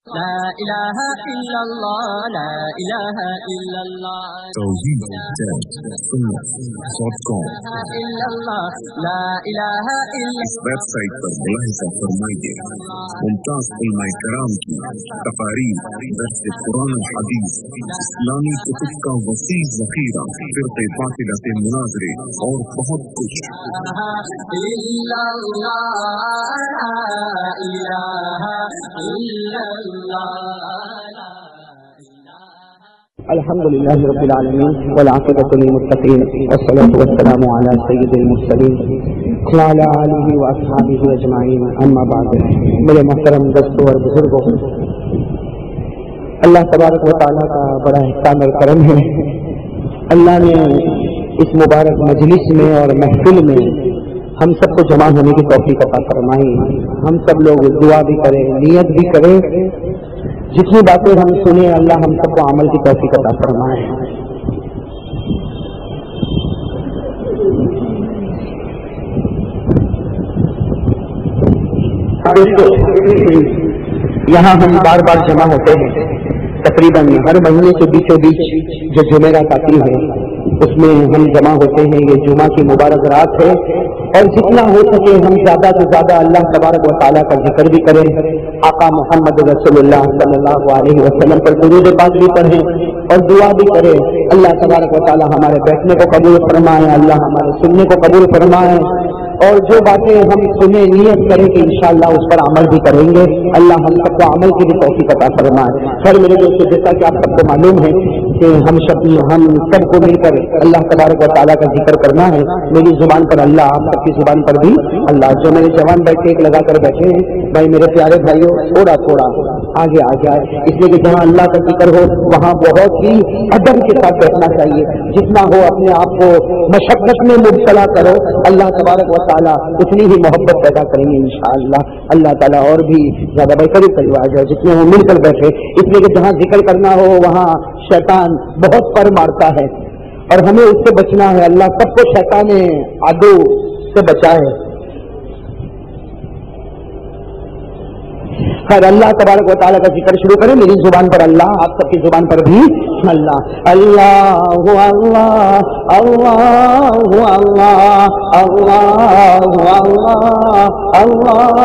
لا الہ الا اللہ لا الہ الا اللہ توحید.com لا الہ الا اس ویب سائٹ پر ملاحظہ فرمائیے ممتاز علماء کرام کی تقاریر، درس قرآن و حدیث، اسلامی کتب کا وسیع ذخیرہ، فرقے باطلہ کے مناظرے اور بہت کچھ۔ الا اللہ لا الہ الا اللہ۔ الحمد لله رب العالمين والعاقبة للمتقين والصلاة والسلام على سيد المرسلين وعلى آله وأصحابه أجمعين، أما بعد۔ میرے محترم دوستوں اور بزرگوں، اللہ تبارک و تعالیٰ کا بڑا احسان اور کرم ہے، اللہ نے اس مبارک مجلس میں اور محفل میں ہم سب کو جمع ہونے کی توفیق عطا فرمائی۔ ہم سب لوگ دعا بھی کریں، نیت بھی کریں، جتنی باتیں ہم سنیں اللہ ہم سب کو عمل کی توفیق عطا فرمائے۔ یہاں ہم بار بار جمع ہوتے ہیں، تقریباً ہر مہینے کے بیچوں بیچ جو جمعرات آتی ہے اس میں ہم جمع ہوتے ہیں۔ یہ جمعہ کی مبارک رات ہے اور جتنا ہو سکے ہم زیادہ سے زیادہ اللہ تبارک و تعالیٰ کا ذکر بھی کریں، آقا محمد رسول اللہ صلی اللہ علیہ وسلم پر درود پاک بھی پڑھیں اور دعا بھی کریں۔ اللہ تبارک و تعالیٰ ہمارے بیٹھنے کو قبول فرمائے، اللہ ہمارے سننے کو قبول فرمائے، اور جو باتیں ہم سنیں نیت کریں کہ انشاءاللہ اس پر عمل بھی کریں گے، اللہ ہم سب کو عمل کی بھی توفیق عطا فرمائے۔ خیر میرے دوستوں، جیسا کہ آپ سب کو معلوم ہے کہ ہم سب کو مل کر اللہ تبارک و تعالیٰ کا ذکر کرنا ہے۔ میری زبان پر اللہ، آپ سب کی زبان پر بھی اللہ۔ جو میرے جوان بیٹھے ایک لگا کر بیٹھے ہیں بھائی، میرے پیارے بھائیوں، تھوڑا تھوڑا آگے آ جائے، اس لیے کہ جہاں اللہ کا ذکر ہو وہاں بہت ہی ادب کے ساتھ بیٹھنا چاہیے۔ جتنا ہو اپنے آپ کو مشقت میں مبتلا کرو، اللہ تبارک و تعالیٰ اتنی ہی محبت پیدا کریں گے انشاءاللہ۔ اللہ تعالیٰ اور بھی زیادہ بہتری کروا جائے، جتنے ہو مل کر بیٹھے، اس لیے کہ جہاں ذکر کرنا ہو وہاں شیطان بہت پر مارتا ہے اور ہمیں اس سے بچنا ہے۔ اللہ سب کو شیطان عدو سے بچائے۔ خیر اللہ تبارک و تعالیٰ کا ذکر شروع کریں۔ میری زبان پر اللہ، آپ سب کی زبان پر بھی اللہ۔ اللہ اللہ اللہ اللہ اللہ اللہ اللہ اللہ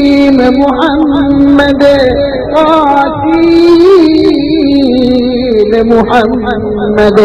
محمد قاتل محمد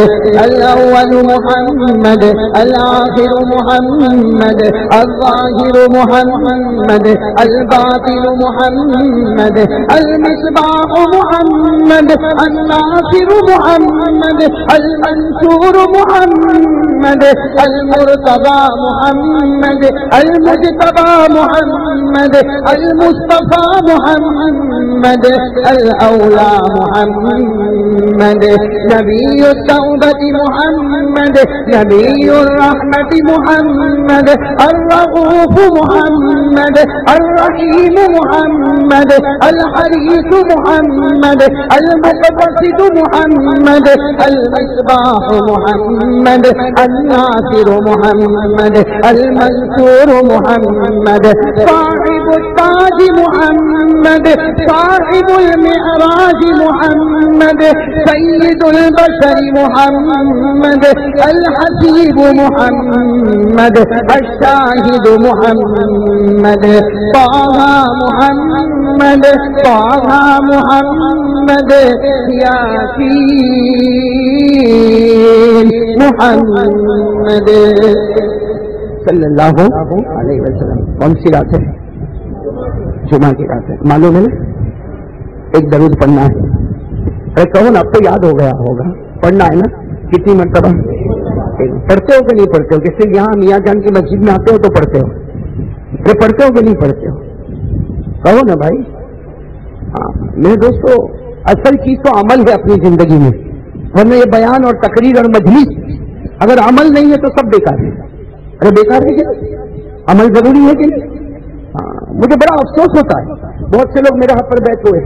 الأول محمد الآخر محمد الظاهر محمد الباطن محمد المصباح محمد الناصر محمد المنصور محمد المرتضى محمد المجتبى محمد المصطفى محمد الأولى محمد نبي التوبة محمد نبي الرحمة محمد الرؤوف محمد الرحيم محمد الحريص محمد المقتصد محمد المصباح محمد الناصر محمد المنصور محمد صاحب التاج محمد صاحب المعراج محمد سيد البشر محمد الحسيب محمد الشاهد محمد طه محمد طه محمد ياسين محمد صلی اللہ علیہ وسلم. کون سی رات ہے؟ جمعہ کی رات ہے. معلوم ہے نا ایک درود پڑھنا ہے. ارے کون آپ کو یاد ہو گیا ہوگا, پڑھنا ہے نا. کتنی مرتبہ پڑھتے ہو کہ نہیں پڑھتے ہو؟ جیسے یہاں میاں جان کی مسجد میں آتے ہو تو پڑھتے ہو. ارے پڑھتے ہو کہ نہیں پڑھتے ہو؟ کہو نا بھائی. ہاں میرے دوستو, اصل چیز تو عمل ہے اپنی زندگی میں, ورنہ یہ بیان اور تقریر اور مجلس اگر عمل نہیں ہے تو سب بیکار ہے. ارے بیکار ہے کہ عمل ضروری ہے کہ نہیں؟ مجھے بڑا افسوس ہوتا ہے, بہت سے لوگ میرے ہاتھ پر بیٹھے ہوئے,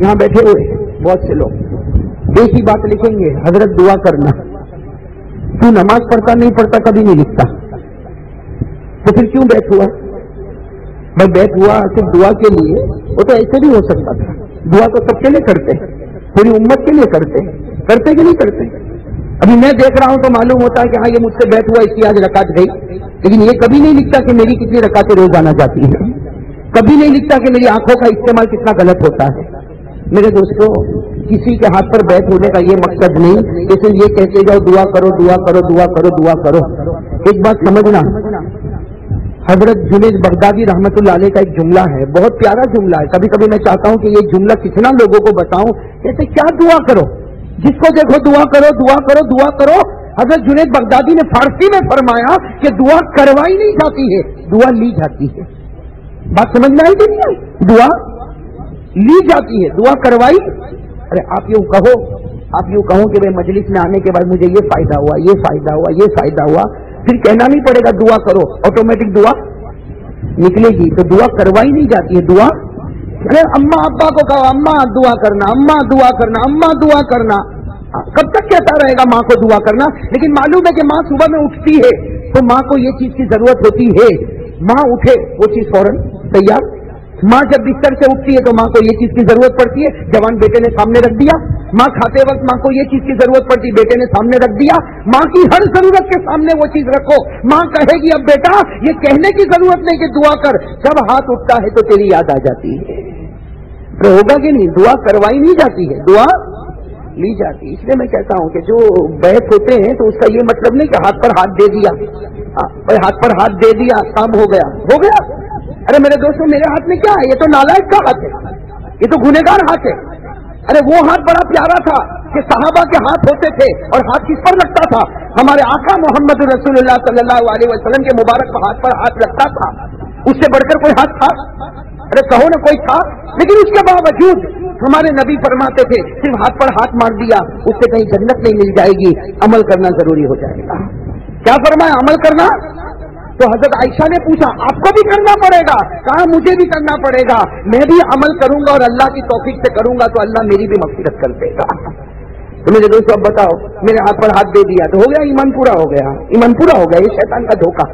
یہاں بیٹھے ہوئے بہت سے لوگ ایک ہی بات لکھیں گے, حضرت دعا کرنا. تو نماز پڑھتا نہیں پڑھتا کبھی نہیں لکھتا, تو پھر کیوں بیٹھ ہوا؟ میں بیٹھ ہوا صرف دعا کے لیے. وہ تو ایسے بھی ہو سکتا تھا. دعا تو سب کے لیے کرتے, پوری امت کے لیے کرتے کہ نہیں کرتے؟ ابھی میں دیکھ رہا ہوں تو معلوم ہوتا ہے کہ ہاں یہ مجھ سے بیٹھ ہوا, اس کی آج رکعت گئی, لیکن یہ کبھی نہیں لکھتا کہ میری کتنی رکعتیں روزانہ جاتی ہیں. کبھی نہیں لکھتا کہ میری آنکھوں کا استعمال کتنا غلط ہوتا ہے. میرے دوستوں, کسی کے ہاتھ پر بیٹھ ہونے کا یہ مقصد نہیں جیسے یہ کہتے جاؤ دعا کرو دعا کرو دعا کرو دعا کرو. ایک بات سمجھنا, حضرت جنید بغدادی رحمت اللہ علیہ کا ایک جملہ ہے, بہت پیارا جملہ ہے. کبھی کبھی میں چاہتا ہوں کہ یہ جملہ کتنا لوگوں کو بتاؤں. کہتے کیا دعا کرو, جس کو دیکھو دعا کرو دعا کرو دعا کرو. حضرت جنید بغدادی نے فارسی میں فرمایا کہ دعا کروائی نہیں جاتی ہے, دعا لی جاتی ہے. بات سمجھنا ہے کہ نہیں؟ دعا لی جاتی ہے, دعا کروائی. ارے آپ یوں کہو کہ بھائی مجلس میں آنے کے بعد مجھے یہ فائدہ ہوا, یہ فائدہ ہوا, یہ فائدہ ہوا, پھر کہنا نہیں پڑے گا دعا کرو, آٹومیٹک دعا نکلے گی. تو دعا کروائی نہیں جاتی ہے. دعا, ارے اماں ابا کو کہو اماں دعا کرنا, اماں دعا کرنا, اماں دعا کرنا. کب تک کہتا رہے گا ماں کو دعا کرنا؟ لیکن معلوم ہے کہ ماں صبح میں اٹھتی ہے تو ماں کو یہ چیز کی ضرورت ہوتی ہے, ماں اٹھے وہ چیز فوراً تیار. ماں جب بستر سے اٹھتی ہے تو ماں کو یہ چیز کی ضرورت پڑتی ہے, جوان بیٹے نے سامنے رکھ دیا. ماں کھاتے وقت ماں کو یہ چیز کی ضرورت پڑتی, بیٹے نے سامنے رکھ دیا. ماں کی ہر ضرورت کے سامنے وہ چیز رکھو. ماں کہے گی اب بیٹا یہ کہنے کی ضرورت نہیں کہ دعا کر, جب ہاتھ اٹھتا ہے تو تیری یاد آ جاتی ہے. تو ہوگا کہ نہیں؟ دعا کروائی نہیں جاتی ہے, دعا لی جاتی. اس لیے میں کہتا ہوں کہ جو بیت ہوتے ہیں تو اس کا یہ مطلب نہیں کہ ہاتھ پر ہاتھ دے دیا, ہاتھ پر ہاتھ دے دیا کام ہو گیا, ہو گیا. ارے میرے دوستوں, میرے ہاتھ میں کیا ہے؟ یہ تو نالائق کا ہاتھ ہے, یہ تو گنہگار ہاتھ ہے. ارے وہ ہاتھ بڑا پیارا تھا کہ صحابہ کے ہاتھ ہوتے تھے, اور ہاتھ کس پر لگتا تھا؟ ہمارے آقا محمد رسول اللہ صلی اللہ علیہ وسلم کے مبارک ہاتھ پر ہاتھ لگتا تھا. اس سے بڑھ کر کوئی ہاتھ تھا؟ ارے کہو نا کوئی تھا. لیکن اس کے باوجود ہمارے نبی فرماتے تھے صرف ہاتھ پر ہاتھ مار دیا اس سے کہیں جنت نہیں مل جائے گی, عمل کرنا ضروری ہو جائے گا. کیا فرمایا؟ عمل کرنا. تو حضرت عائشہ نے پوچھا آپ کو بھی کرنا پڑے گا؟ کہا مجھے بھی کرنا پڑے گا, میں بھی عمل کروں گا اور اللہ کی توفیق سے کروں گا تو اللہ میری بھی مغفرت کر دے گا. تو میرے دوستوں اب بتاؤ, میرے ہاتھ پر ہاتھ دے دیا تو ہو گیا ایمان پورا ہو گیا, ایمان پورا ہو گیا. یہ شیطان کا دھوکہ,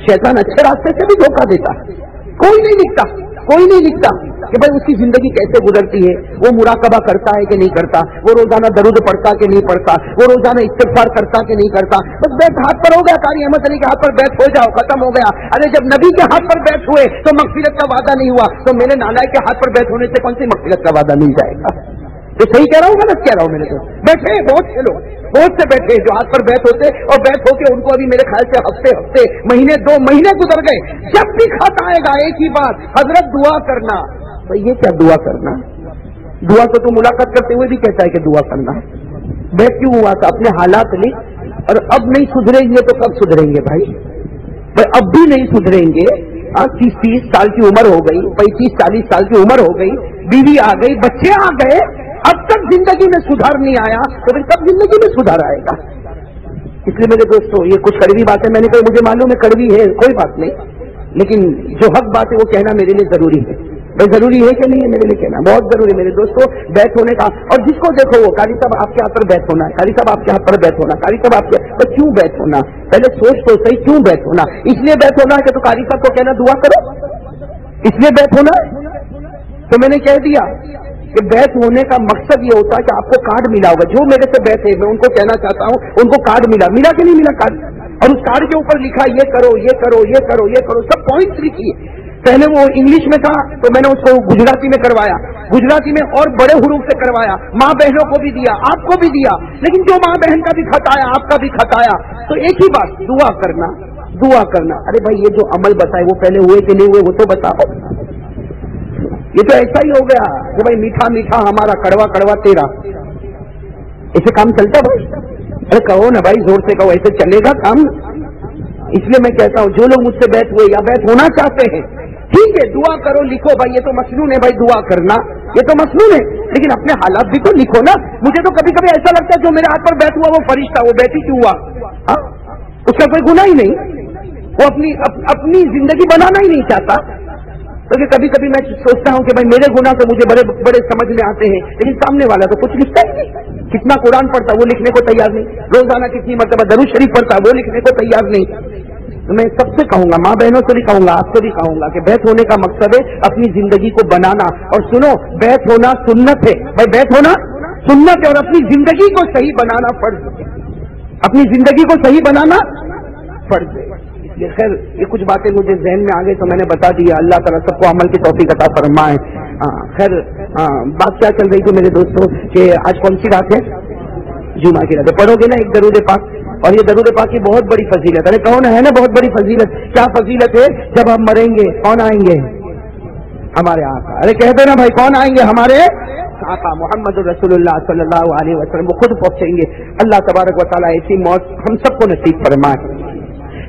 شیطان اچھے راستے سے بھی دھوکہ دیتا, کوئی نہیں لکھتا, کوئی نہیں لکھتا. کہ بھائی اس کی زندگی کیسے گزرتی ہے، وہ مراقبہ کرتا ہے کہ نہیں کرتا، وہ روزانہ درود پڑھتا کہ نہیں پڑھتا، وہ روزانہ استغفار کرتا کہ نہیں کرتا. بس بیت ہاتھ پر ہو گیا، قاری احمد علی کے ہاتھ پر بیت ہو جاؤ، ختم ہو گیا. ارے جب نبی کے ہاتھ پر بیت ہوئے تو مغفرت کا وعدہ نہیں ہوا، تو میرے نالائق کے ہاتھ پر بیت ہونے سے کون سی مغفرت کا وعدہ مل جائے گا؟ تو صحیح کہہ رہا ہوں غلط کہہ رہا ہوں؟ میرے تو بیٹھے بہت سے لوگ، بہت سے بیٹھے جو ہاتھ پر بیت ہوتے اور بیت ہو کے ان کو ابھی میرے خیال سے ہفتے مہینے 2 مہینے گزر گئے. جب بھی خط آئے گا ایک ہی بات، حضرت دعا کرنا. بھائی یہ کیا دعا کرنا؟ دعا تو ملاقات کرتے ہوئے بھی کہتا ہے کہ دعا کرنا. بیت کیوں ہوا تھا؟ اپنے حالات لکھ، اور اب نہیں سدھریں گے تو کب سدھریں گے بھائی؟ اب بھی نہیں سدھریں گے. 30 سال کی عمر ہو گئی، 35-40 سال کی عمر ہو گئی، بیوی آ گئی، بچے آ گئے، اب تک زندگی میں سدھار نہیں آیا تو پھر کب زندگی میں سدھار آئے گا؟ اس لیے میرے دوستوں یہ کچھ کڑوی باتیں میں نے کہی، مجھے معلوم ہے کڑوی ہے، کوئی بات نہیں، لیکن جو حق بات ہے وہ کہنا میرے لیے ضروری ہے. بھائی ضروری ہے کہ نہیں ہے؟ میرے لیے کہنا بہت ضروری ہے میرے دوستوں. بیت ہونے کا، اور جس کو دیکھو وہ قاری صاحب آپ کے ہاتھ پر بیت ہونا ہے، قاری صاحب آپ کے ہاتھ پر بیت ہونا، قاری صاحب آپ کے، تو کیوں بیت ہونا؟ پہلے سوچ تو صحیح، کیوں بیت ہونا؟ اس لیے بیت ہونا ہے کہ تو قاری صاحب کو کہنا دعا کرو، اس لیے بیت ہونا ہے. تو میں نے کہہ دیا کہ بیت ہونے کا مقصد یہ ہوتا ہے کہ آپ کو کارڈ ملا ہوگا. جو میرے سے بیٹھے میں ان کو کہنا چاہتا ہوں، ان کو کارڈ ملا کہ نہیں ملا کارڈ؟ اور اس کارڈ کے اوپر لکھا یہ کرو یہ کرو یہ کرو یہ کرو، سب پوائنٹس لکھیے. پہلے وہ انگلش میں تھا تو میں نے اس کو گجراتی میں کروایا، گجراتی میں اور بڑے حروف سے کروایا، ماں بہنوں کو بھی دیا، آپ کو بھی دیا. لیکن جو ماں بہن کا بھی خط آیا، آپ کا بھی خط آیا، تو ایک ہی بات، دعا کرنا، دعا کرنا. ارے بھائی یہ جو عمل بتائے وہ پہلے ہوئے کہ نہیں ہوئے وہ تو بتاؤ. یہ تو ایسا ہی ہو گیا کہ بھائی میٹھا میٹھا ہمارا، کڑوا کڑوا تیرا. ایسے کام چلتا بھائی؟ ارے کہو نا بھائی، زور سے کہو، ایسے چلے گا کام؟ اس لیے میں کہتا ہوں جو لوگ مجھ سے بیت ہوئے یا بیت ہونا چاہتے ہیں، ٹھیک ہے دعا کرو، لکھو بھائی، یہ تو مسنون ہے بھائی دعا کرنا، یہ تو مسنون ہے، لیکن اپنے حالات بھی تو لکھو نا. مجھے تو کبھی کبھی ایسا لگتا ہے جو میرے ہاتھ پر بیت ہوا وہ فرشتہ، وہ بیٹھی کیوں ہوا؟ اس کا کوئی گناہ ہی نہیں، وہ اپنی زندگی بنانا ہی نہیں چاہتا. کیونکہ کبھی کبھی میں سوچتا ہوں کہ بھائی میرے گناہ تو مجھے بڑے بڑے سمجھ میں آتے ہیں، لیکن سامنے والا تو کچھ لکھتا ہی نہیں. کتنا قرآن پڑھتا وہ لکھنے کو تیار نہیں، روزانہ کتنی مرتبہ درود شریف پڑھتا وہ لکھنے کو تیار نہیں. میں سب سے کہوں گا، ماں بہنوں سے بھی کہوں گا، آپ سے بھی کہوں گا کہ بیت ہونے کا مقصد ہے اپنی زندگی کو بنانا. اور سنو، بیت ہونا سنت ہے بھائی، بیت ہونا سنت ہے، اور اپنی زندگی کو صحیح بنانا فرض ہے، اپنی زندگی کو صحیح بنانا فرض ہے. یہ خیر یہ کچھ باتیں مجھے ذہن میں آ گئی تو میں نے بتا دیا. اللہ تعالیٰ سب کو عمل کی توفیق عطا فرمائے. خیر بات کیا چل رہی تھی میرے دوستوں کہ آج کون سی رات ہے؟ جمعہ کی رات ہے. پڑھو گے نا ایک درود پاک، اور یہ درود پاک کی بہت بڑی فضیلت. ارے کون ہے نا بہت بڑی فضیلت؟ کیا فضیلت ہے؟ جب ہم مریں گے کون آئیں گے؟ ہمارے آقا. ارے کہہ دے نا بھائی، کون آئیں گے؟ ہمارے آقا محمد رسول اللہ صلی اللہ علیہ وسلم. وہ خود پہنچیں گے. اللہ تبارک و تعالیٰ ایسی موت ہم سب کو نصیب فرمائے.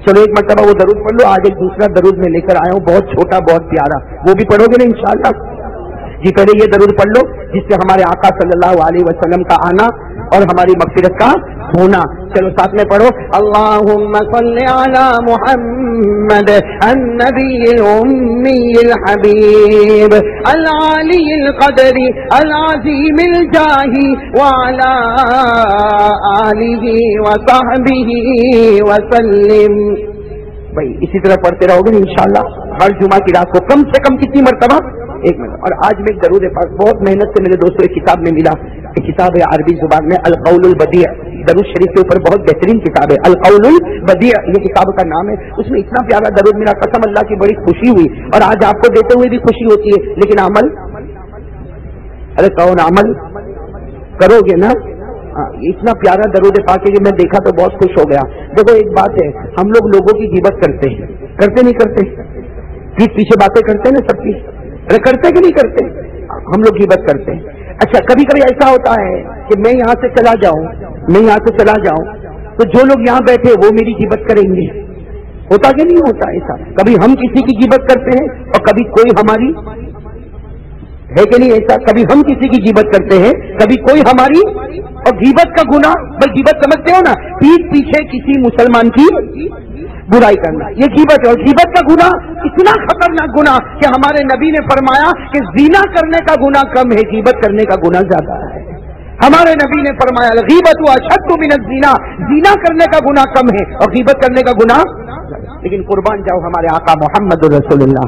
چلو ایک مرتبہ وہ درود پڑھ لو. آج ایک دوسرا درود میں لے کر آیا ہوں، بہت چھوٹا بہت پیارا، وہ بھی پڑھو گے نا انشاءاللہ؟ جی پہلے یہ درود پڑھ لو جس سے ہمارے آقا صلی اللہ علیہ وسلم کا آنا اور ہماری مغفرت کا ہونا. چلو ساتھ میں پڑھو، اللہم صل علی محمد النبی الامی الحبیب العالی القدر العظیم الجاہ وعلی آلہ وصحبہ وسلم. بھائی اسی طرح پڑھتے رہو گے انشاءاللہ ہر جمعہ کی رات کو کم سے کم کتنی مرتبہ؟ ایک مرتبہ. اور آج میں درود پاک بہت محنت سے میرے دوستوں ایک کتاب میں ملا، ایک کتاب ہے عربی زبان میں القول البدیع، درود شریف کے اوپر بہت بہترین کتاب ہے، القول البدیع یہ کتاب کا نام ہے. اس میں اتنا پیارا درود ملا، قسم اللہ کی بڑی خوشی ہوئی. اور آج آپ کو دیتے ہوئے بھی خوشی ہوتی ہے، لیکن عمل، ارے کون عمل کرو گے نا؟ اتنا پیارا درود پاک ہے کہ میں دیکھا تو بہت خوش ہو گیا. دیکھو ایک بات ہے، ہم لوگ لوگوں کی غیبت کرتے ہیں، کرتے نہیں کرتے؟ پیٹ پیچھے باتیں کرتے ہیں نا سب کی، ارے کرتے کہ نہیں کرتے؟ ہم لوگ غیبت کرتے ہیں. اچھا کبھی کبھی ایسا ہوتا ہے کہ میں یہاں سے چلا جاؤں تو جو لوگ یہاں بیٹھے وہ میری غیبت کریں گے. ہوتا کہ نہیں ہوتا ایسا؟ کبھی ہم کسی کی غیبت کرتے ہیں اور کبھی کوئی ہماری، ہے کہ نہیں ایسا؟ کبھی ہم کسی کی غیبت کرتے ہیں کبھی کوئی ہماری. اور غیبت کا گناہ، بھائی غیبت سمجھتے ہو نا، پیٹ پیچھے کسی مسلمان کی برائی کرنا، یہ غیبت ہے. اور غیبت کا گناہ اتنا خطرناک گناہ کہ ہمارے نبی نے فرمایا کہ زنا کرنے کا گناہ کم ہے، غیبت کرنے کا گناہ زیادہ ہے. ہمارے نبی نے فرمایا غیبت اشد من الزنا، زنا کرنے کا گناہ کم ہے اور غیبت کرنے کا گناہ. لیکن قربان جاؤ ہمارے آقا محمد رسول اللہ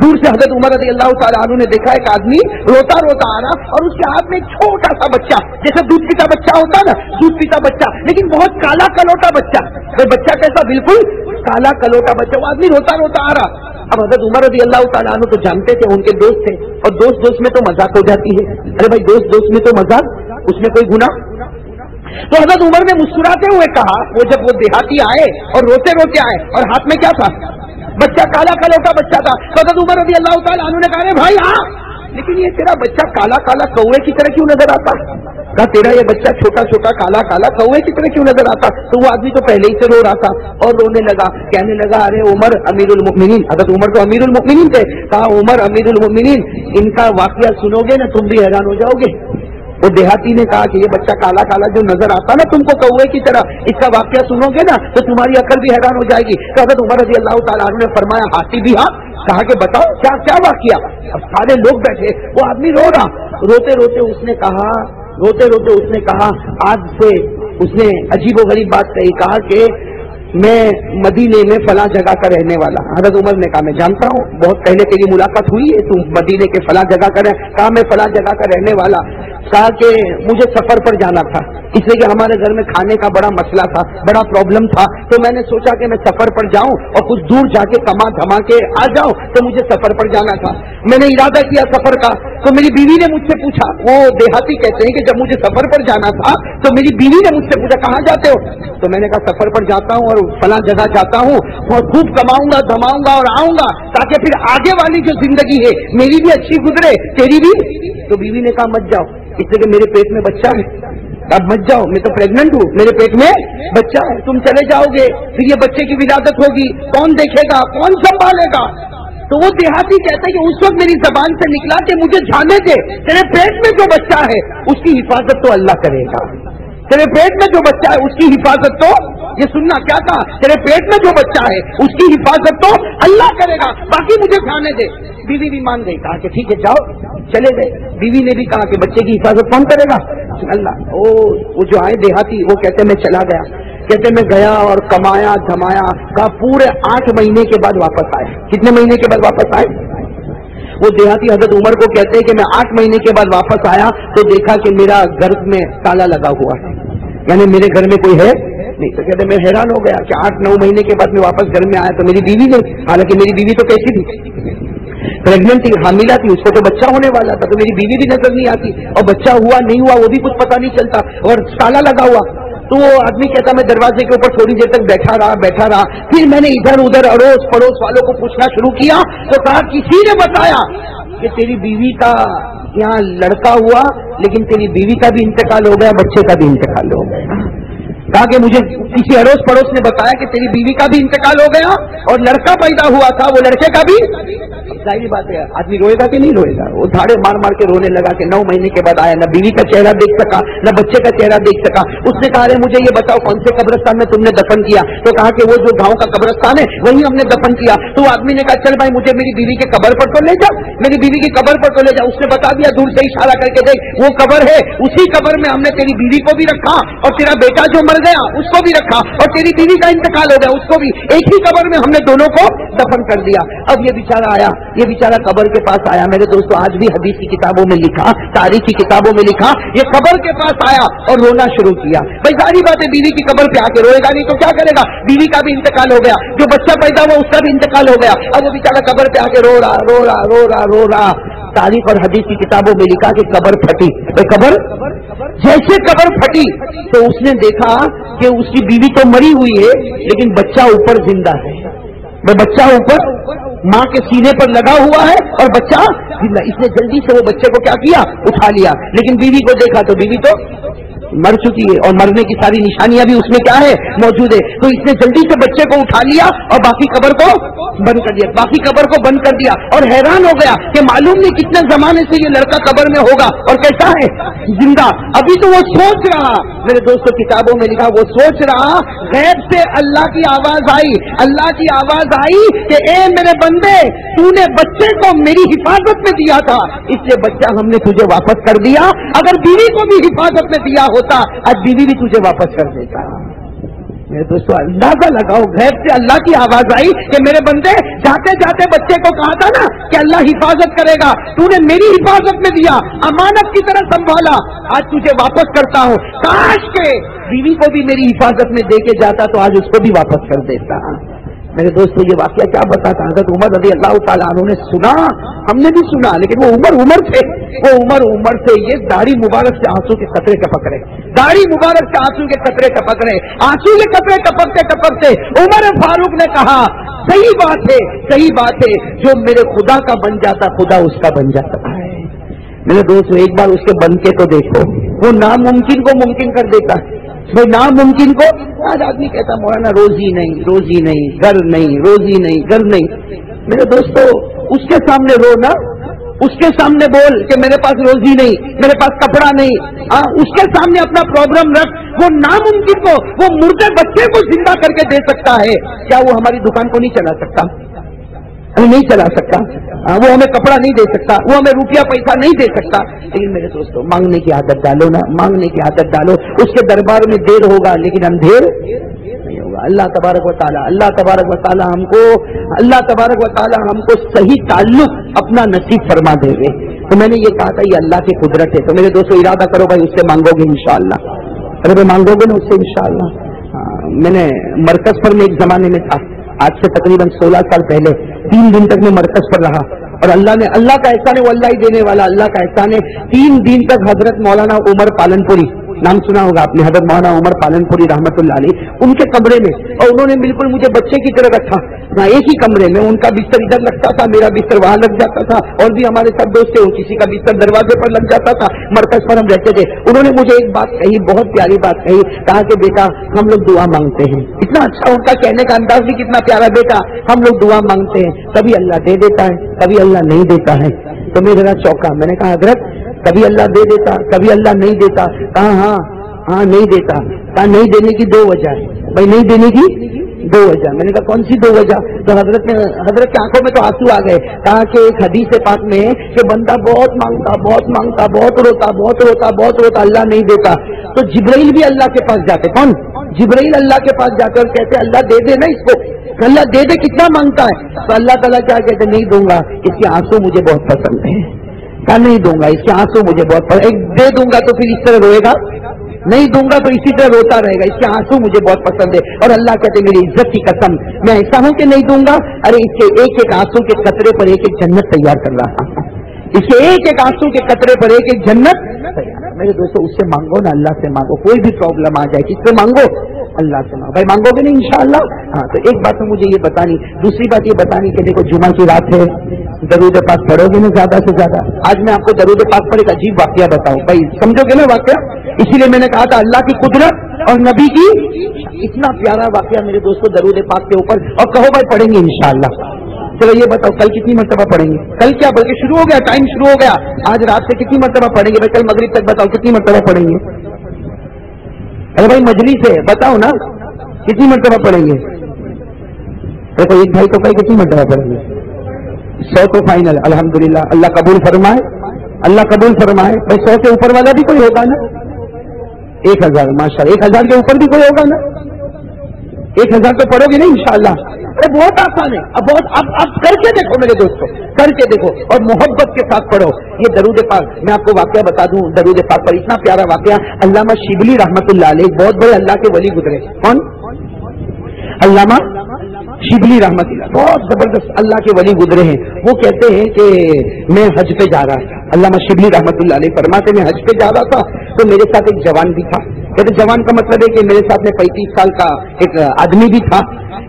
دور سے حضرت عمر رضی اللہ تعالیٰ عنہ نے دیکھا ایک آدمی روتا روتا آ رہا اور اس کے ہاتھ میں ایک چھوٹا سا بچہ، جیسے دودھ پیتا بچہ ہوتا ہے نا، دودھ پیتا بچہ لیکن بہت کالا کلوٹا بچہ، وہ بچہ کیسا؟ بالکل کالا کلوٹا بچہ، وہ آدمی روتا روتا آ رہا۔ اب حضرت عمر رضی اللہ تعالیٰ عنہ تو جانتے تھے، ان کے دوست تھے، اور دوست دوست میں تو مذاق ہو جاتی ہے، ارے بھائی دوست دوست میں تو مذاق، اس میں کوئی گناہ؟ تو حضرت عمر نے مسکراتے ہوئے کہا، وہ جب وہ دیہاتی آئے اور روتے روتے آئے اور ہاتھ میں کیا تھا؟ بچہ، کالا کلوٹا بچہ تھا۔ تو حضرت عمر رضی اللہ تعالیٰ عنہ نے کہا رے بھائی ہاں، لیکن یہ تیرا بچہ کالا کالا کوے کی طرح کیوں نظر آتا؟ کہا تیرا یہ بچہ چھوٹا چھوٹا کالا کالا کوے کی طرح کیوں نظر آتا؟ تو وہ آدمی تو پہلے ہی سے رو رہا تھا اور رونے لگا، کہنے لگا ارے عمر امیر المؤمنین، حضرت عمر تو امیر المؤمنین تھے، کہا عمر امیر المؤمنین ان کا واقعہ سنو گے نا تم بھی حیران ہو جاؤ گے۔ وہ دیہاتی نے کہا کہ یہ بچہ کالا کالا جو نظر آتا نا تم کو کوے کی طرح، اس کا واقعہ سنو گے نا تو تمہاری عقل بھی حیران ہو جائے گی۔ تو حضرت عمر رضی اللہ تعالیٰ عنہ نے فرمایا ہاتھی بھی ہاں؟ کہا کہ بتاؤ کیا کیا واقعہ؟ اب سارے لوگ بیٹھے، وہ آدمی رو رہا، روتے روتے اس نے کہا آج سے اس نے عجیب و غریب بات کہی، کہا کہ میں مدینے میں فلاں جگہ کا رہنے والا۔ حضرت عمر نے کہا میں جانتا ہوں، بہت پہلے تیری ملاقات ہوئی ہے، تم مدینے کے فلاں جگہ کا رہے؟ کہا میں فلاں جگہ کا رہنے والا۔ کہا کہ مجھے سفر پر جانا تھا، اس لیے کہ ہمارے گھر میں کھانے کا بڑا مسئلہ تھا، بڑا پرابلم تھا، تو میں نے سوچا کہ میں سفر پر جاؤں اور کچھ دور جا کے کما دھما کے آ جاؤں، تو مجھے سفر پر جانا تھا۔ میں نے ارادہ کیا سفر کا، تو میری بیوی نے مجھ سے پوچھا، وہ دیہاتی کہتے ہیں کہ جب مجھے سفر پر جانا تھا تو میری بیوی نے مجھ سے پوچھا کہاں جاتے ہو؟ تو میں نے کہا سفر پر جاتا ہوں اور فلاں جگہ جاتا ہوں اور خوب کماؤں گا دھماؤں گا اور آؤں گا تاکہ پھر آگے والی جو زندگی ہے میری بھی اچھی گزرے، تیری بھی۔ تو بیوی نے کہا مت جاؤ، اس لیے کہ میرے پیٹ میں بچہ ہے، اب مت جاؤ، میں تو پریگننٹ ہوں، میرے پیٹ میں بچہ ہے، تم چلے جاؤ گے پھر یہ بچے کی ولادت ہوگی، کون دیکھے گا، کون سنبھالے گا؟ تو وہ دیہاتی کہتا ہے کہ اس وقت میری زبان سے نکلا کہ مجھے جانے دے، تیرے پیٹ میں جو بچہ ہے اس کی حفاظت تو اللہ کرے گا، تیرے پیٹ میں جو بچہ ہے اس کی حفاظت تو، یہ سننا کیا کہا، تیرے پیٹ میں جو بچہ ہے اس کی حفاظت تو اللہ کرے گا، باقی مجھے جانے دے۔ بیوی بھی مان گئی، کہا کہ ٹھیک ہے جاؤ، چلے گئے۔ بیوی نے بھی کہا کہ بچے کی حفاظت کون کرے گا؟ اللہ۔ وہ جو آئے دیہاتی وہ کہتے میں چلا گیا، کہتے میں گیا اور کمایا دھمایا، کہا پورے 8 مہینے کے بعد واپس آئے۔ کتنے مہینے کے بعد واپس آئے؟ وہ دیہاتی حضرت عمر کو کہتے ہیں کہ میں 8 مہینے کے بعد واپس آیا تو دیکھا کہ میرا گھر میں تالا لگا ہوا ہے، یعنی میرے گھر میں کوئی ہے نہیں۔ تو کہتے میں حیران ہو گیا کہ 8-9 مہینے کے بعد میں واپس گھر میں آیا تو میری بیوی نے، حالانکہ میری بیوی تو کیسی تھی، پریگننٹ تھی، حاملہ تھی، اس کو تو بچہ ہونے والا تھا، تو میری بیوی بھی نظر نہیں آتی اور بچہ ہوا نہیں ہوا وہ بھی کچھ پتا نہیں چلتا اور تالا لگا ہوا۔ تو وہ آدمی کہتا میں دروازے کے اوپر تھوڑی دیر تک بیٹھا رہا، پھر میں نے ادھر ادھر اڑوس پڑوس والوں کو پوچھنا شروع کیا تو کہا کسی نے بتایا کہ تیری بیوی کا یہاں لڑکا ہوا لیکن تیری بیوی کا بھی انتقال ہو گیا، بچے کا بھی انتقال ہو گیا۔ کہا کہ مجھے کسی اڑوس پڑوس نے بتایا کہ تیری بیوی کا بھی انتقال ہو گیا اور لڑکا پیدا ہوا تھا، وہ لڑکے کا بھی۔ ظاہری بات ہے آدمی روئے گا کہ نہیں روئے گا؟ وہ دھاڑے مار مار کے رونے لگا کہ 9 مہینے کے بعد آیا، نہ بیوی کا چہرہ دیکھ سکا نہ بچے کا چہرہ دیکھ سکا۔ اس نے کہا مجھے یہ بتاؤ کون سے قبرستان میں تم نے دفن کیا؟ تو کہا کہ وہ جو گاؤں کا قبرستان ہے وہیں ہم نے دفن کیا۔ تو وہ آدمی نے کہا چل بھائی مجھے میری بیوی کے قبر پر تو لے جا، میری بیوی کی قبر پر تو لے جا۔ اس نے بتا دیا دور سے اشارہ کر کے، دیکھ وہ قبر ہے، اسی قبر میں ہم نے تیری بیوی کو بھی رکھا اور تیرا بیٹا جو مر گیا اس کو بھی رکھا اور تیری بیوی کا انتقال ہو گیا اس کو بھی، ایک ہی قبر میں ہم نے دونوں کو دفن کر دیا۔ اب یہ بیچارہ آیا، یہ بیچارہ قبر کے پاس آیا، میرے دوستوں آج بھی حدیث کی کتابوں میں لکھا، تاریخ کی کتابوں میں لکھا، یہ قبر کے پاس آیا اور رونا شروع کیا۔ بھائی ساری بات ہے بیوی کی قبر پہ آ کے روئے گا نہیں تو کیا کرے گا؟ بیوی کا بھی انتقال ہو گیا، جو بچہ پیدا ہوا اس کا بھی انتقال ہو گیا، اب وہ بیچارہ قبر پہ آ کے رو رہا۔ تاریخ اور حدیث کی کتابوں میں لکھا کہ قبر پھٹی، قبر جیسے قبر پھٹی تو اس نے دیکھا کہ اس کی بیوی تو مری ہوئی ہے لیکن بچہ اوپر زندہ ہے، بچہ اوپر ماں کے سینے پر لگا ہوا ہے اور بچہ زندہ۔ اس نے جلدی سے وہ بچے کو کیا کیا؟ اٹھا لیا، لیکن بیوی کو دیکھا تو بیوی تو مر چکی ہے اور مرنے کی ساری نشانیاں بھی اس میں کیا ہے؟ موجود ہے۔ تو اس نے جلدی سے بچے کو اٹھا لیا اور باقی قبر کو بند کر دیا، اور حیران ہو گیا کہ معلوم نہیں کتنے زمانے سے یہ لڑکا قبر میں ہوگا اور کیسا ہے؟ زندہ۔ ابھی تو وہ سوچ رہا، میرے دوستوں کتابوں میں لکھا وہ سوچ رہا، غیب سے اللہ کی آواز آئی کہ اے میرے بندے تو نے بچے کو میری حفاظت میں دیا تھا اس لیے بچہ ہم نے تجھے واپس کر دیا، اگر بیوی کو بھی حفاظت میں دیا ہوتا آج بیوی بھی تجھے واپس کر دیتا۔ میرے دوستوں اندازہ لگاؤ، غیب سے اللہ کی آواز آئی کہ میرے بندے جاتے جاتے بچے کو کہا تھا نا کہ اللہ حفاظت کرے گا، تو نے میری حفاظت میں دیا، امانت کی طرح سنبھالا، آج تجھے واپس کرتا ہوں۔ کاش کے بیوی کو بھی میری حفاظت میں دے کے جاتا تو آج اس کو بھی واپس کر دیتا۔ میرے دوستوں یہ واقعہ کیا بتاتا، حضرت عمر رضی اللہ تعالیٰ عنہ نے سنا، ہم نے بھی سنا، لیکن وہ عمر تھے، وہ عمر سے یہ داڑھی مبارک سے آنسو کے قطرے ٹپک رہے، داڑھی مبارک سے آنسو کے قطرے ٹپک رہے، آنسو کے قطرے ٹپکتے ٹپکتے عمر فاروق نے کہا صحیح بات ہے، جو میرے خدا کا بن جاتا خدا اس کا بن جاتا ہے۔ میرے دوستوں ایک بار اس کے بن کے تو دیکھو، وہ ناممکن کو ممکن کر دیتا ہے۔ بھائی ناممکن کو آج آدمی کہتا مولانا روزی نہیں، گھر نہیں، روزی نہیں، گھر نہیں۔ میرے دوستو اس کے سامنے رو نا، اس کے سامنے بول کہ میرے پاس روزی نہیں، میرے پاس کپڑا نہیں، اس کے سامنے اپنا پرابلم رکھ۔ وہ ناممکن کو، وہ مردے بچے کو زندہ کر کے دے سکتا ہے، کیا وہ ہماری دکان کو نہیں چلا سکتا؟ نہیں چلا سکتا، وہ ہمیں کپڑا نہیں دے سکتا، وہ ہمیں روپیہ پیسہ نہیں دے سکتا، لیکن میرے دوستوں مانگنے کی عادت ڈالو نا، مانگنے کی عادت ڈالو۔ اس کے دربار میں دیر ہوگا لیکن اندھیر نہیں ہوگا۔ اللہ تبارک و تعالی ہم کو صحیح تعلق اپنا نصیب فرما دے گے۔ تو میں نے یہ کہا تھا یہ اللہ کی قدرت ہے، تو میرے دوستوں ارادہ کرو بھائی اس سے مانگو گے انشاءاللہ، ارے مانگو گے نا اس سے انشاءاللہ۔ میں نے مرکز پر میں ایک زمانے میں تھا، آج سے تقریباً 16 سال پہلے 3 دن تک میں مرکز پر رہا، اور اللہ کا احسان ہے، وہ اللہ ہی دینے والا، اللہ کا احسان ہے۔ 3 دن تک حضرت مولانا عمر پالنپوری، نام سنا ہوگا آپ نے، حضرت مولانا عمر پالنپوری رحمت اللہ علیہ، ان کے کمرے میں، اور انہوں نے بالکل مجھے بچے کی طرح رکھا، ایک ہی کمرے میں، ان کا بستر ادھر لگتا تھا، میرا بستر وہاں لگ جاتا تھا، اور بھی ہمارے سب دوست تھے، کسی کا بستر دروازے پر لگ جاتا تھا، مرکز پر ہم رہتے تھے۔ انہوں نے مجھے ایک بات کہی، بہت پیاری بات کہی، کہا کہ بیٹا ہم لوگ دعا مانگتے ہیں۔ اتنا اچھا ان کا کہنے کا انداز بھی کتنا پیارا، بیٹا ہم لوگ دعا مانگتے ہیں، کبھی اللہ دے دیتا ہے، کبھی اللہ نہیں دیتا ہے۔ تو میں ذرا چوکا، میں نے کہا حضرت کبھی اللہ دے دیتا، کبھی اللہ نہیں دیتا، کہا ہاں نہیں دیتا، کہا نہیں دینے کی 2 وجہ ہے، بھائی نہیں دینے کی 2 وجہ۔ میں نے کہا کون سی 2 وجہ؟ تو حضرت کی آنکھوں میں تو آنسو آ گئے، کہا کہ ایک حدیث پاک میں کہ بندہ بہت مانگتا، بہت روتا، اللہ نہیں دیتا، تو جبرائیل بھی اللہ کے پاس جاتے، کون؟ جبرائیل اللہ کے پاس جاتے اور کہتے اللہ دے دے نا اس کو، اللہ دے دے، کتنا مانگتا ہے؟ تو اللہ تعالیٰ کیا کہتے نہیں دوں گا، اس کے آنسو مجھے بہت پسند ہے، کہا نہیں دوں گا، اس کے آنسو مجھے بہت پسند ہے، دے دوں گا تو پھر اس طرح روئے گا، نہیں دوں گا تو اسی طرح روتا رہے گا، اس کے آنسو مجھے بہت پسند ہے۔ اور اللہ کہتے میری عزت کی قسم میں ایسا ہوں کہ نہیں دوں گا، ارے اس کے ایک ایک آنسو کے قطرے پر ایک ایک جنت تیار کر رہا ہوں، اس کے ایک ایک آنسو کے قطرے پر ایک ایک جنت تیار۔ میرے دوستوں اس سے مانگو نا، اللہ سے مانگو، کوئی بھی پرابلم آ جائے کس سے مانگو؟ اللہ سے مانگو۔ بھائی مانگو گے نہیں انشاءاللہ؟ ہاں تو ایک بات تو مجھے یہ بتانی، دوسری بات یہ بتانی کہ دیکھو جمعہ کی رات ہے، درود پاک پڑھو گے نا زیادہ سے زیادہ۔ آج میں آپ کو درود پاک پر ایک عجیب واقعہ بتاؤں، بھائی سمجھو گے نا واقعہ؟ اسی لیے میں نے کہا تھا اللہ کی قدرت اور نبی کی، اتنا پیارا واقعہ میرے دوستوں درود پاک کے اوپر، اور کہو بھائی پڑھیں گے انشاءاللہ۔ چلو یہ بتاؤ کل کتنی مرتبہ پڑھیں گے؟ کل کیا بلکہ شروع ہو گیا، ٹائم شروع ہو گیا، آج رات سے کتنی مرتبہ پڑھیں گے؟ بھائی کل مغرب تک بتاؤ کتنی مرتبہ پڑھیں گے؟ ارے بھائی مجلس ہے بتاؤ نا کتنی مرتبہ پڑھیں گے؟ دیکھو ایک بھائی تو کل کتنی مرتبہ پڑھیں گے؟ 100 تو فائنل، الحمدللہ، اللہ قبول فرمائے، اللہ قبول فرمائے۔ بھائی 100 کے اوپر والا بھی کوئی ہوگا نا؟ 1000 ماشاءاللہ، 1000 کے اوپر بھی کوئی ہوگا نا؟ 1000 تو پڑھو گے نا انشاءاللہ؟ ارے بہت آسان ہے، اب کر کے دیکھو میرے دوستوں، کر کے دیکھو اور محبت کے ساتھ پڑھو۔ یہ درود پاک میں آپ کو واقعہ بتا دوں، درود پاک پر اتنا پیارا واقعہ، علامہ شبلی رحمت اللہ علیہ بہت بڑے اللہ کے ولی گزرے، کون؟ علامہ شبلی رحمت اللہ، بہت زبردست اللہ کے ولی گزرے ہیں۔ وہ کہتے ہیں کہ میں حج پہ جا رہا تھا، علامہ شبلی رحمت اللہ علیہ فرماتے میں حج پہ جا رہا تھا تو میرے ساتھ ایک جوان بھی تھا، کہتے جوان کا مطلب ہے کہ میرے ساتھ میں 35 سال کا ایک آدمی بھی تھا،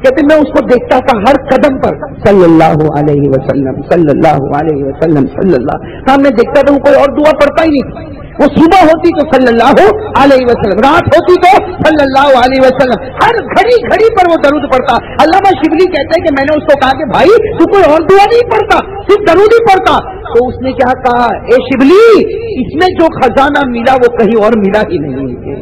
کہتے میں اس کو دیکھتا تھا ہر قدم پر صلی اللہ علیہ وسلم صلی اللہ علیہ وسلم صلی اللہ، ہاں میں دیکھتا تھا وہ کوئی اور دعا پڑھتا ہی نہیں، وہ صبح ہوتی تو صلی اللہ علیہ وسلم، رات ہوتی تو صلی اللہ علیہ وسلم، ہر گھڑی گھڑی پر وہ درود پڑھتا۔ علامہ شبلی کہتے ہیں کہ میں نے اس کو کہا کہ بھائی تو کوئی اور دعا نہیں پڑھتا، صرف درود ہی پڑھتا، تو اس نے کیا کہا، اے شبلی اس میں جو خزانہ ملا وہ کہیں اور ملا ہی نہیں ہے،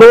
2,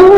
Allah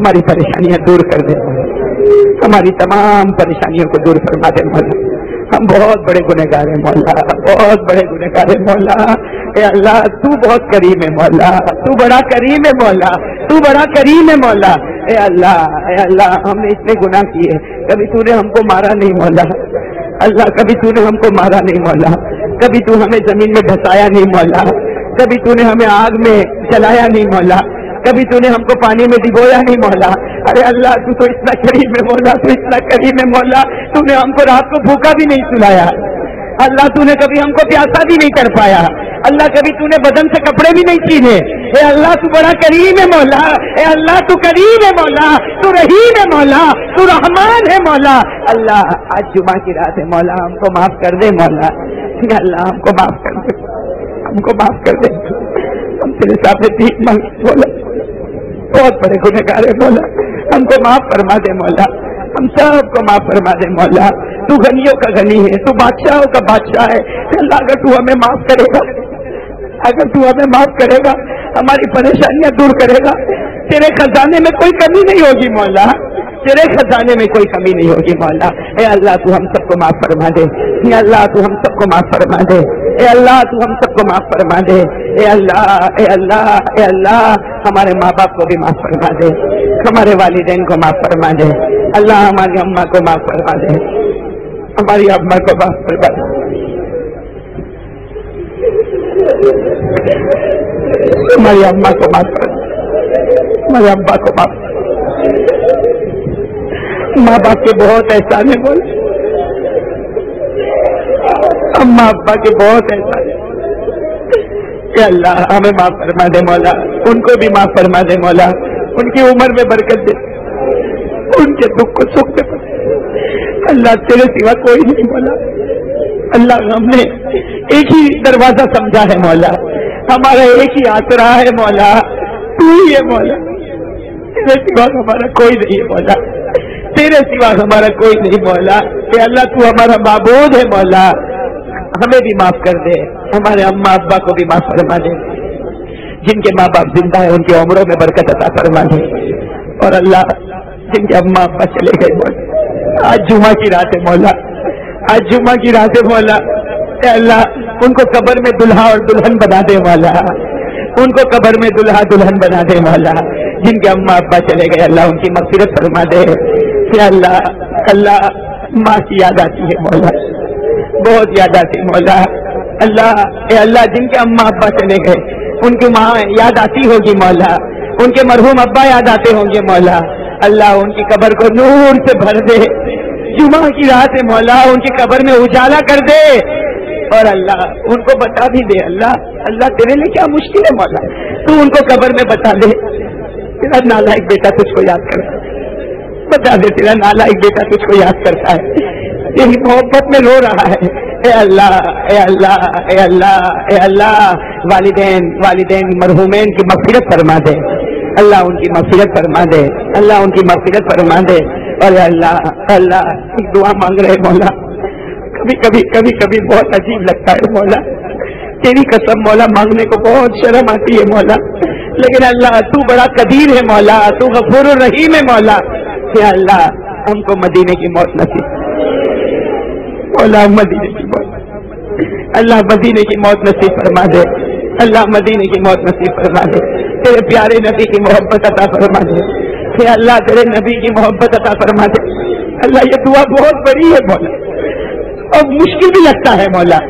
ہماری پریشانیاں دور کر دے، ہماری تمام پریشانیوں کو دور فرما دے مولا۔ ہم بہت بڑے گنہگار ہیں مولا، بہت بڑے گنہگار ہیں مولا۔ اے اللہ تو بہت کریم ہے مولا، تو بڑا کریم ہے مولا، تو بڑا کریم ہے مولا۔ اے اللہ ہم نے اتنے گناہ کیے، کبھی تو نے ہم کو مارا نہیں مولا، اللہ کبھی تو نے ہم کو مارا نہیں مولا، کبھی تو ہمیں زمین میں دھسایا نہیں مولا، کبھی تو نے ہمیں آگ میں جلایا نہیں مولا، کبھی تو نے ہم کو پانی میں ڈبویا نہیں مولا۔ ارے اللہ تو اتنا کریم ہے مولا، تو اتنا کریم ہے مولا، تو نے ہم کو رات کو بھوکا بھی نہیں سلایا، اللہ تو نے کبھی ہم کو پیاسا بھی نہیں کر پایا، اللہ کبھی تو نے بدن سے کپڑے بھی نہیں چھینے۔ اے اللہ تو بڑا کریم ہے مولا، اے اللہ تو کریم ہے مولا، تو رحیم ہے مولا، تو رحمان ہے مولا۔ اللہ آج جمعہ کی رات ہے مولا، ہم کو معاف کر دے مولا، اللہ ہم کو معاف کر دے، ہم کو معاف کر دے، ہم تیرے سامنے بھیک مانگ مولا، بہت بڑے گنہگار ہے مولا، ہم کو معاف فرما دے مولا، ہم سب کو معاف فرما دے مولا۔ تو غنیوں کا غنی ہے، تو بادشاہوں کا بادشاہ ہے، اللہ اگر تو ہمیں معاف کرے گا، اگر تو ہمیں معاف کرے گا، ہماری پریشانیاں دور کرے گا، تیرے خزانے میں کوئی کمی نہیں ہوگی مولا، تیرے خزانے میں کوئی کمی نہیں ہوگی مولا۔ اے اللہ تو ہم سب کو معاف فرما دے، اے اللہ تو ہم سب کو معاف فرما دے، اے اللہ تو ہم سب کو معاف فرما دے، اے اللہ اے اللہ اے اللہ ہمارے ماں باپ کو بھی معاف فرما دے، ہمارے والدین کو معاف فرما دے، اللہ ہماری اماں کو معاف فرما دے، ہماری اماں کو معاف فرما دے، ہماری اماں کو معاف فرما دے، ہمارے ابا کو معاف فرما دے۔ ماں باپ کے بہت احسان ہے بول، اماں ابا کے بہت احسان ہے کہ اللہ ہمیں معاف فرما دے مولا، ان کو بھی معاف فرما دے مولا، ان کی عمر میں برکت دے، ان کے دکھ کو سکھ دے اللہ، تیرے سوا کوئی نہیں مولا۔ اللہ ہم نے ایک ہی دروازہ سمجھا ہے مولا، ہمارا ایک ہی آسرا ہے مولا، تو ہی ہے مولا، تیرے سوا ہمارا کوئی نہیں ہے مولا، تیرے سوا ہمارا کوئی نہیں مولا۔ کہ اللہ تو ہمارا معبود ہے مولا، ہمیں بھی معاف کر دے، ہمارے اماں ابا کو بھی معاف فرما دے، جن کے ماں باپ زندہ ہیں ان کی عمروں میں برکت عطا فرما دے، اور اللہ جن کے اماں ابا چلے گئے مولا، آج جمعہ کی رات ہے مولا، آج جمعہ کی رات ہے مولا، اے اللہ ان کو قبر میں دلہا اور دلہن بنا دے مولا، ان کو قبر میں دلہا دلہن بنا دے مولا، جن کے اماں ابا چلے گئے اللہ ان کی مغفرت فرما دے۔ کہ اللہ ماں کی یاد آتی ہے مولا، بہت یاد آتی مولا، اللہ اے اللہ جن کے اماں ابا چلے گئے ان کی ماں یاد آتی ہوگی مولا، ان کے مرحوم ابا یاد آتے ہوں گے مولا، اللہ ان کی قبر کو نور سے بھر دے، جمعہ کی رات ہے مولا ان کی قبر میں اجالا کر دے، اور اللہ ان کو بتا بھی دے، اللہ تیرے لیے کیا مشکل ہے مولا، تو ان کو قبر میں بتا دے تیرا نالائق بیٹا تجھ کو یاد کرتا ہے، بتا دے تیرا نالائق بیٹا تجھ کو یاد کرتا ہے، تیری محبت میں رو رہا ہے۔ اے اللہ اے اللہ اے اللہ اے اللہ والدین مرحومین کی مغفرت فرما دے، اللہ ان کی مغفرت فرما دے، اللہ ان کی مغفرت فرما دے، اور اللہ ایک دعا مانگ رہے مولا، کبھی بہت عجیب لگتا ہے مولا، تیری قسم مولا مانگنے کو بہت شرم آتی ہے مولا، لیکن اللہ تو بڑا قدیر ہے مولا، تو غفور الرحیم ہے مولا، کہ اللہ ہم کو مدینے کی موت نصیب مولا، مدینے کی موت، اللہ مدینے کی موت نصیب فرما دے، اللہ مدینے کی موت نصیب فرما دے، تیرے پیارے نبی کی محبت عطا فرما دے، کہ اللہ تیرے نبی کی محبت عطا فرما دے۔ اللہ یہ دعا بہت بڑی ہے مولا، اور مشکل بھی لگتا ہے مولا،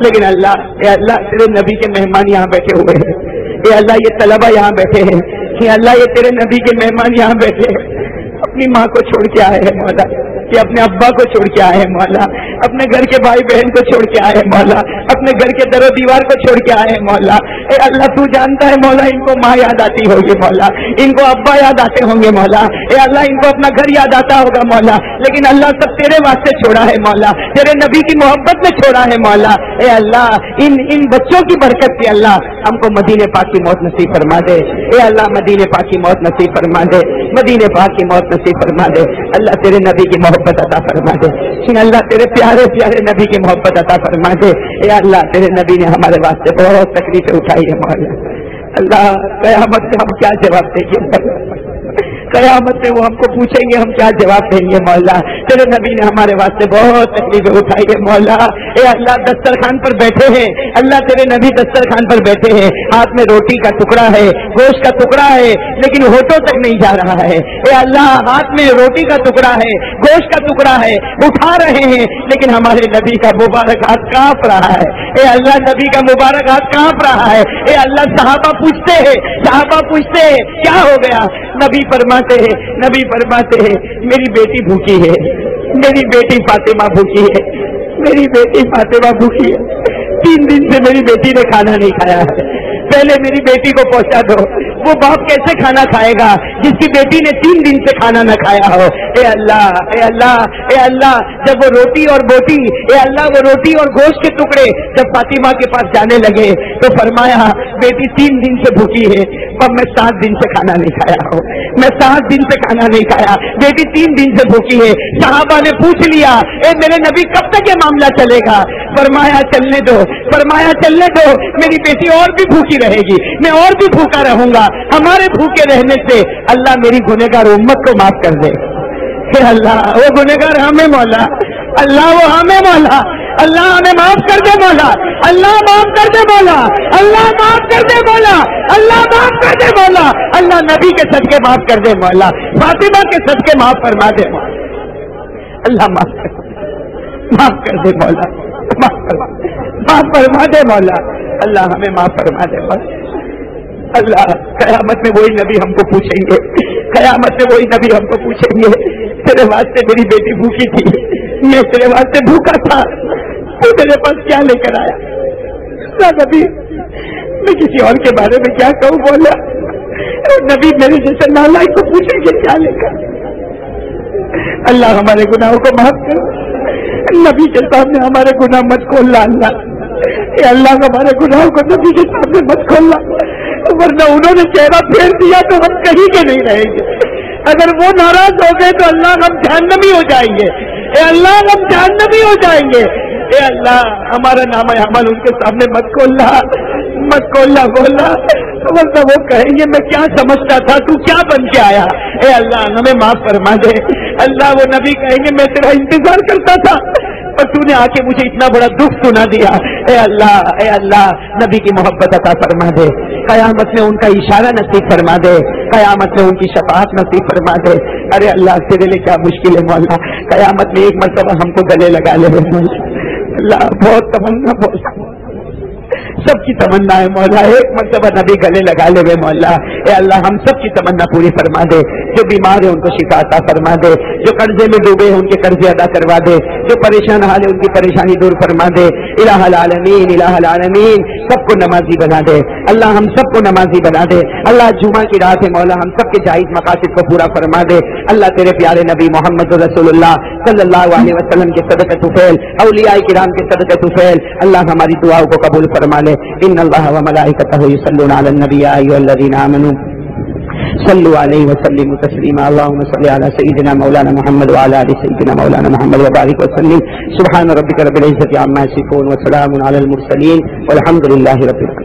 لیکن اللہ اے اللہ تیرے نبی کے مہمان یہاں بیٹھے ہوئے ہیں، اے اللہ یہ طلبہ یہاں بیٹھے ہیں، کہ اللہ یہ تیرے نبی کے مہمان یہاں بیٹھے ہیں، اپنی ماں کو چھوڑ کے آئے ہیں مولا، کہ اپنے ابا کو چھوڑ کے آئے ہیں مولا، اپنے گھر کے بھائی بہن کو چھوڑ کے آئے ہیں مولا، اپنے گھر کے در و دیوار کو چھوڑ کے آئے ہیں مولا، اے اللہ تو جانتا ہے مولا ان کو ماں یاد آتی ہوگی مولا، ان کو ابا یاد آتے ہوں گے مولا، اے اللہ ان کو اپنا گھر یاد آتا ہوگا مولا، لیکن اللہ سب تیرے واسطے چھوڑا ہے مولا، تیرے نبی کی محبت میں چھوڑا ہے مولا، اے اللہ ان بچوں کی برکت سے اللہ ہم کو مدینے پاک کی موت نصیب فرما دے، اے اللہ مدینے پاک کی موت نصیب فرما دے، مدینے پاک کی موت نصیب فرما دے، اللہ تیرے نبی کی محبت عطا فرما دے، اللہ تیرے پیارے پیارے نبی کی محبت عطا فرما دے، اے اللہ تیرے نبی نے ہمارے واسطے بہت تکلیفیں اٹھائی ہے مولا، اللہ قیامت سے ہم کیا جواب دیں گے، قیامت میں وہ ہم کو پوچھیں گے، ہم کیا جواب دیں گے؟ مولا تیرے نبی نے ہمارے واسطے بہت تکلیفیں اٹھائی ہے مولا. اے اللہ دسترخوان پر بیٹھے ہیں، اللہ تیرے نبی دسترخوان پر بیٹھے ہیں، ہاتھ میں روٹی کا ٹکڑا ہے، گوشت کا ٹکڑا ہے، لیکن ہونٹوں تک نہیں جا رہا ہے. اے اللہ ہاتھ میں روٹی کا ٹکڑا ہے، گوشت کا ٹکڑا ہے، اٹھا رہے ہیں، لیکن ہمارے نبی کا مبارک ہاتھ کانپ رہا ہے. اے اللہ نبی کا مبارک ہاتھ کانپ رہا ہے. اے اللہ صحابہ پوچھتے ہیں کیا ہو گیا؟ نبی فرماتے ہیں میری بیٹی بھوکی ہے، میری بیٹی فاطمہ بھوکی ہے، میری بیٹی فاطمہ بھوکی ہے. 3 دن سے میری بیٹی نے کھانا نہیں کھایا ہے. پہلے میری بیٹی کو پہنچا دو. وہ باپ کیسے کھانا کھائے گا جس کی بیٹی نے 3 دن سے کھانا نہ کھایا ہو؟ اے اللہ اے اللہ اے اللہ جب وہ روٹی اور بوٹی، اے اللہ وہ روٹی اور گوشت کے ٹکڑے جب فاطمہ کے پاس جانے لگے تو فرمایا بیٹی 3 دن سے بھوکی ہے اور میں 7 دن سے کھانا نہیں کھایا ہوں، میں 7 دن سے کھانا نہیں کھایا، بیٹی 3 دن سے بھوکی ہے. صحابہ نے پوچھ لیا اے میرے نبی کب تک یہ معاملہ چلے گا؟ فرمایا چلنے دو، فرمایا چلنے دو، میری بیٹی اور بھی بھوکی رہے گی، میں اور بھی بھوکا رہوں گا. ہمارے بھوکے رہنے سے اللہ میری گنہگار امت کو معاف کر دے. کہ اللہ وہ گنہگار ہمیں مولا، اللہ وہ ہمیں مولا، اللہ ہمیں معاف کر دے مولا، اللہ معاف کر دے مولا، اللہ معاف کر دے مولا، اللہ معاف کر دے مولا، اللہ نبی کے صدقے معاف کر دے مولا، فاطمہ کے صدقے معاف فرما دے مولا، اللہ معاف کر دے مولا، معاف فرما دے مولا، اللہ ہمیں معاف فرما دے مولا. اللہ قیامت میں وہی نبی ہم کو پوچھیں گے، قیامت میں وہی نبی ہم کو پوچھیں گے تیرے واسطے میری بیٹی بھوکی تھی، میں تیرے واسطے بھوکا تھا، تو میرے پاس کیا لے کر آیا؟ نبی میں کسی اور کے بارے میں کیا کہوں مولا؟ نبی میرے جیسے نالائق کو پوچھیں گے کیا لے کر. اللہ ہمارے گناہوں کو معاف کر، نبی کے سامنے ہمارے گناہ مت کھولنا. اللہ اللہ ہمارے گناہوں کو نبی کے سامنے مت کھولنا، ورنہ انہوں نے چہرہ پھیر دیا تو ہم کہیں کے نہیں رہیں گے. اگر وہ ناراض ہو گئے تو اللہ ہم جہنمی ہو جائیں گے. اے اللہ ہم جہنمی ہو جائیں گے. اے اللہ ہمارا نام عمل ان کے سامنے مت کھولنا، مت کھولنا بولنا، ورنہ وہ کہیں گے میں کیا سمجھتا تھا تو کیا بن کے آیا. اے اللہ ہمیں معاف فرما دے. اللہ وہ نبی کہیں گے میں تیرا انتظار کرتا تھا اور تو نے آ کے مجھے اتنا بڑا دکھ سنا دیا. اے اللہ نبی کی محبت عطا فرما دے. قیامت میں ان کا اشارہ نصیب فرما دے، قیامت میں ان کی شفاعت نصیب فرما دے. ارے اللہ تیرے لیے کیا مشکل ہے مولا. قیامت میں ایک مرتبہ ہم کو گلے لگا لے مولا. اللہ بہت تمنا، بہت سب کی تمنا ہے مولا، ایک مرتبہ نبی گلے لگا لے وے مولا. اے اللہ ہم سب کی تمنا پوری فرما دے. جو بیمار ہے ان کو شفا عطا فرما دے، جو قرضے میں ڈوبے ہیں ان کے قرضے ادا کروا دے، جو پریشان حال ہے ان کی پریشانی دور فرما دے. الہ العالمین الہ العالمین سب کو نمازی بنا دے. اللہ ہم سب کو نمازی بنا دے. اللہ جمعہ کی رات ہے مولا، ہم سب کے جائز مقاصد کو پورا فرما دے. اللہ تیرے پیارے نبی محمد رسول اللہ صلی اللہ علیہ وسلم کے صدقہ طفیل، اولیاء کرام کے صدقہ طفیل اللہ ہماری دعاؤں کو قبول فرما لے. ان اللہ وملائکتہ یصلون علی النبی یا ایھا الذین آمنوا صلوا علیہ وسلموا تسلیما. اللهم صل علی سیدنا مولانا محمد وعلی آل سیدنا مولانا محمد وبارک وسلم. سبحان ربک رب العزة عما یصفون وسلام علی المرسلین والحمد للہ رب العالمین.